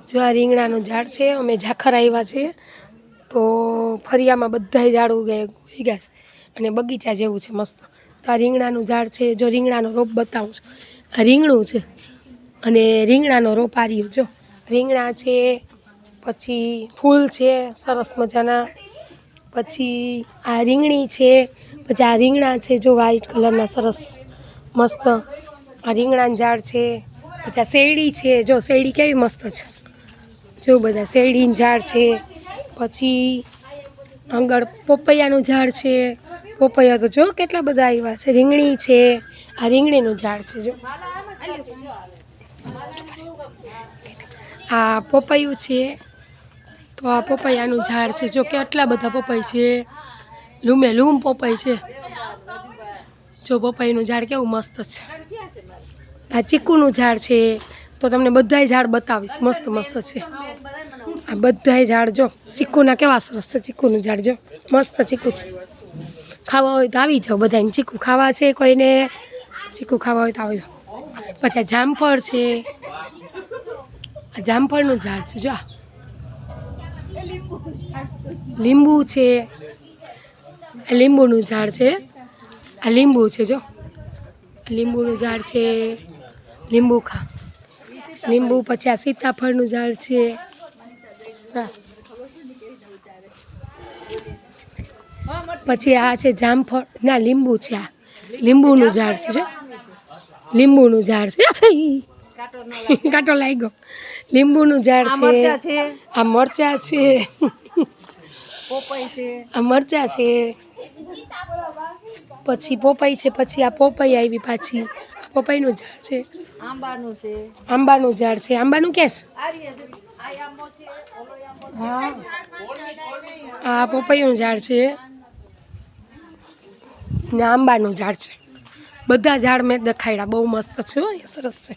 જો આ રીંગણાનું ઝાડ છે, અમે ઝાખર આવ્યા છે તો ફરિયામાં બધાય ઝાડ ઉગી ગયા છે અને બગીચા જેવું છે મસ્ત. તો આ રીંગણાનું ઝાડ છે, જો રીંગણાનો રોપ બતાવું છું. આ રીંગણું છે અને રીંગણાનો રોપ આ રહ્યો જો રીંગણા છે, પછી ફૂલ છે સરસ મજાના, પછી આ રીંગણી છે, પછી આ રીંગણા છે જો વ્હાઈટ કલરના સરસ મસ્ત. આ રીંગણાનું ઝાડ છે, પછી આ શેરડી છે, જો શેરડી કેવી મસ્ત છે, જો બધા શેરડીનું ઝાડ છે. પછી આગળ પોપૈયાનું ઝાડ છે, પોપૈયા તો જો કેટલા બધા આવ્યા છે. રીંગણી છે, આ રીંગણીનું ઝાડ છે જો. આ પોપૈયું છે, તો આ પપૈયાનું ઝાડ છે જો કેટલા બધા પપૈયા છે, લૂમે લૂમ પપૈયા છે. જો પપૈયાનું ઝાડ કેવું મસ્ત છે. આ ચીકુનું ઝાડ છે, તો તમને બધાય ઝાડ બતાવીશ, મસ્ત મસ્ત છે આ બધાય ઝાડ. જો ચીકુના કેવા સરસ છે, ચીકુનું ઝાડ જો મસ્ત ચીકુ છે. ખાવા હોય તો આવી જાઓ બધાને, ચીકુ ખાવા છે કોઈને, ચીકુ ખાવા હોય તો આવી જાઓ. પછી આ જામફળ છે, આ જામફળનું ઝાડ છે જો. લીંબુ છે, આ લીંબુનું ઝાડ છે, આ લીંબુ છે જો લીંબુનું ઝાડ છે, લીંબુ ખા લીંબુ. પછી આ સીતાફળનું ઝાડ છે, પછી આ છે જામફળ ના લીંબુ છે, આ લીંબુનું ઝાડ છે જો લીંબુનું ઝાડ છે. કાંટો લાગ્યો. લીંબુનું ઝાડ છે, આ મરચાં છે, આ મરચાં છે, પછી પોપઈ છે, પછી આ પોપઈ આવી પાછી, આ પોપઈનું ઝાડ છે, આંબાનું ઝાડ છે. આંબાનું ક્યાં છે? હા આ પોપઈનું ઝાડ છે ને આંબાનું ઝાડ છે. બધા ઝાડ મેં દેખાડ્યા, બહુ મસ્ત છે, સરસ છે.